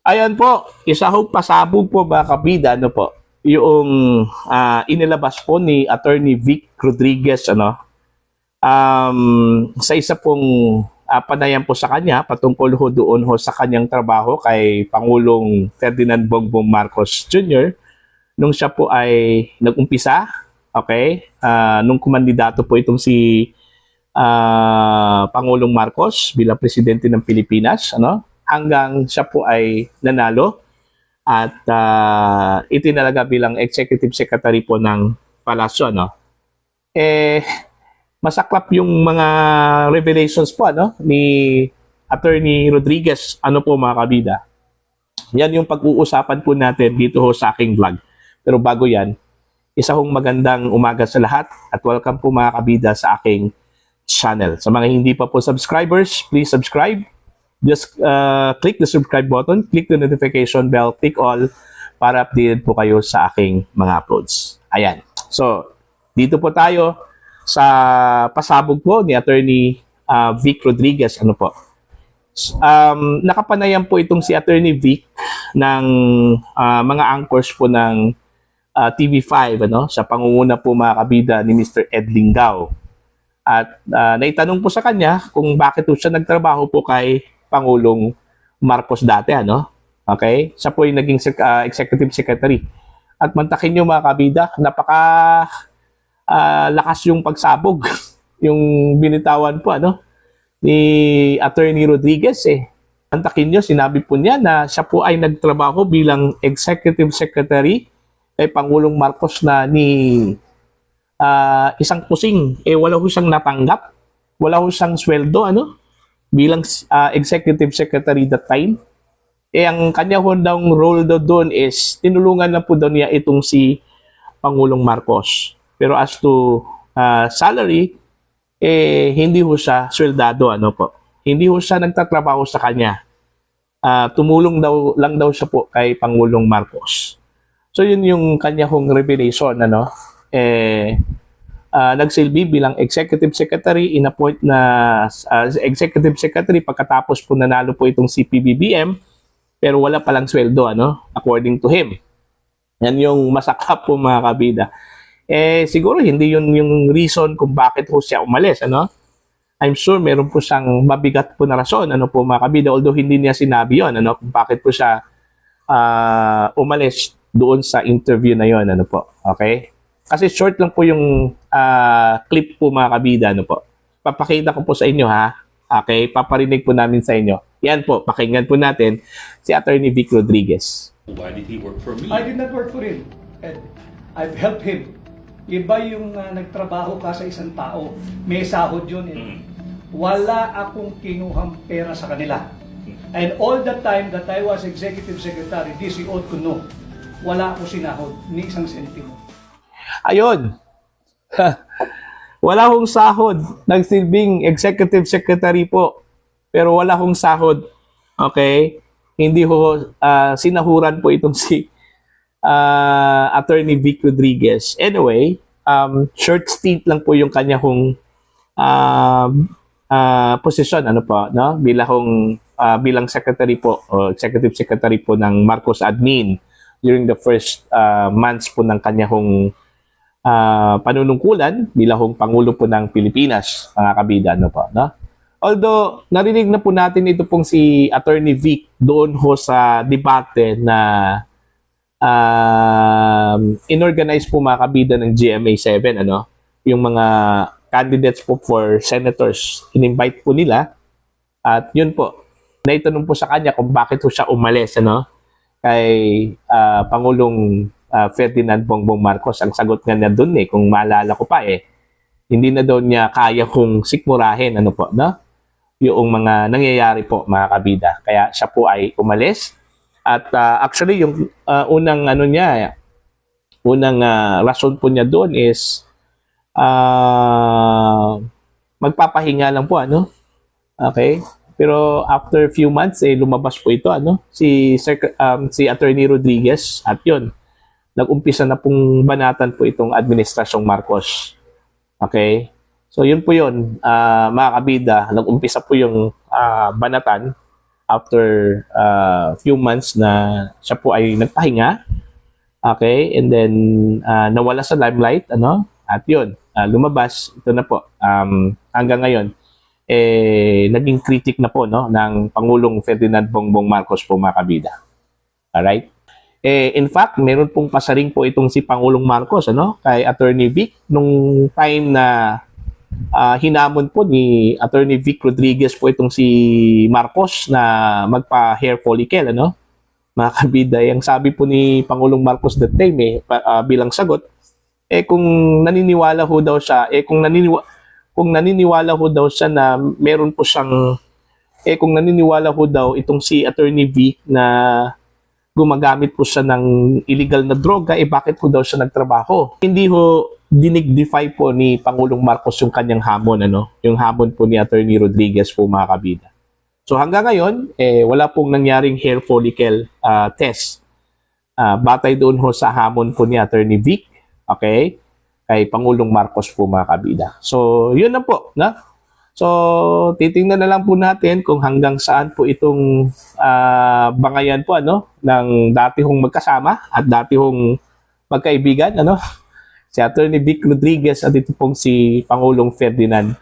Ayan po, isa hong pasabog po mga kabida, ano po, yung inilabas po ni Attorney Vic Rodriguez, sa isa pong panayam po sa kanya patungkol ho doon ho sa kanyang trabaho kay Pangulong Ferdinand Bongbong Marcos Jr. nung siya po ay nag-umpisa, okay, nung kumandidato po itong si Pangulong Marcos bilang presidente ng Pilipinas, hanggang siya po ay nanalo at itinalaga bilang executive secretary po ng palasyo, masaklap yung mga revelations po ni Attorney Rodriguez, po mga kabida. Yan yung pag-uusapan po natin dito ho sa aking vlog. Pero bago yan, isa hong magandang umaga sa lahat at welcome po mga kabida sa aking channel. Sa mga hindi pa po subscribers, please subscribe. Just click the subscribe button, click the notification bell, click all para updated po kayo sa aking mga uploads. Ayan. So, dito po tayo sa pasabog po ni Attorney Vic Rodriguez. Nakapanayam po itong si Attorney Vic ng mga anchors po ng TV5 sa pangunguna po mga kabida ni Mr. Ed Lingao. At naitanong po sa kanya kung bakit po siya nagtrabaho po kay Pangulong Marcos dati, Okay? Siya po yung naging executive secretary. At mantakin nyo mga kabida, napaka lakas yung pagsabog, yung binitawan po, ni Attorney Rodriguez, Mantakin nyo, sinabi po niya na siya po ay nagtrabaho bilang executive secretary kay Pangulong Marcos na ni isang kusing, wala ho siyang natanggap, wala ho siyang sweldo, bilang executive secretary that time. Ang kanya ho daw role doon is tinulungan na po daw niya itong si Pangulong Marcos. Pero as to salary, hindi ho siya sweldado, po. Hindi ho siya nagtatrabaho sa kanya. Tumulong lang daw siya po kay Pangulong Marcos. So yun yung kanya hong revelation, nagsilbi bilang executive secretary, inappoint na executive secretary pagkatapos po nanalo po itong si PBBM, pero wala palang sweldo, according to him. Yan yung masaklap po mga kabida. Siguro hindi yun yung reason kung bakit po siya umalis, I'm sure meron po siyang mabigat po na rason, po mga kabida, although hindi niya sinabi yun, kung bakit po siya umalis doon sa interview na yun, po, okay? Kasi short lang po yung clip po mga kabida, po. Papakita ko po sa inyo, ha? Okay, paparinig po namin sa inyo. Yan po, pakinggan po natin si Attorney Vic Rodriguez. Why did he work for me? I did not work for him. And I've helped him. Iba yung nagtrabaho ka sa isang tao. May sahod yun. Wala akong kinuhang pera sa kanila. And all the time that I was executive secretary, this you ought to know. Wala akong sinahod, ni isang sentimo. Ayun. Wala hong sahod. Nagsilbing executive secretary po. Pero wala hong sahod. Okay? Hindi ho sinahuran po itong si Attorney Vic Rodriguez. Anyway, short stint lang po yung kanya hong posisyon, bilang secretary po o executive secretary po ng Marcos Admin during the first months po ng kanya hong panunungkulan bilang Pangulo po ng Pilipinas, mga kabida, Although, narinig na po natin ito pong si Attorney Vic doon ho sa debate na inorganize po mga kabida ng GMA7, yung mga candidates po for senators, in-invite po nila. At yun po, naitanong po sa kanya kung bakit po siya umalis, kay Pangulong Ferdinand Bongbong Marcos. Ang sagot nga niya doon kung maalala ko pa hindi na daw niya kaya kung sikmurahin yung mga nangyayari po mga kabida. Kaya siya po ay umalis. At actually yung unang rason po niya doon is magpapahinga lang po, Okay? Pero after few months lumabas po ito, si Attorney Rodriguez, at yun, nag-umpisa na pong banatan po itong administrasyong Marcos. Okay? So yun po yun, mga kabida, nag-umpisa po yung banatan after few months na siya po ay nagpahinga. Okay, and then nawala sa limelight, ano? At yun, lumabas, ito na po. Hanggang ngayon, naging critic na po, no, ng Pangulong Ferdinand Bongbong Marcos po, mga kabida. Alright? In fact, meron pong pasaring po itong si Pangulong Marcos, ano, kay Attorney Vic, nung time na hinamon po ni Attorney Vic Rodriguez po itong si Marcos na magpa-hair follicle, ano? Mga kabida, yung sabi po ni Pangulong Marcos that time, bilang sagot, kung naniniwala ho daw siya, kung naniniwala ho daw siya na meron po siyang, kung naniniwala ho daw itong si Attorney V na gumagamit po siya ng illegal na droga, bakit po daw siya nagtrabaho? Hindi ho dinig-defy po ni Pangulong Marcos yung kanyang hamon, ano? Yung hamon po ni Attorney Rodriguez po, mga kabida. So hanggang ngayon, wala pong nangyaring hair follicle test. Batay doon ho sa hamon po ni Attorney Vic, okay, kay Pangulong Marcos po, mga kabida. So yun na po, na? So titingnan na lang po natin kung hanggang saan po itong bangayan po, ano, ng dati hong magkasama at dati hong magkaibigan, ano, si Attorney Vic Rodriguez at ito pong si Pangulong Ferdinand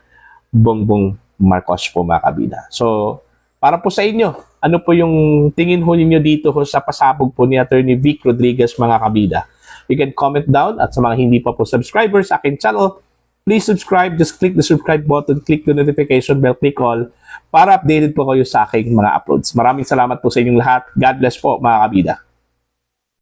Bongbong Marcos po, mga kabida. So para po sa inyo, ano po yung tingin ho ninyo dito ho sa pasabog po ni Attorney Vic Rodriguez, mga kabida? You can comment down, at sa mga hindi pa po subscribers sa aking channel, please subscribe. Just click the subscribe button, click the notification bell, click all para updated po kayo sa aking mga uploads. Maraming salamat po sa inyong lahat. God bless po, mga kabida.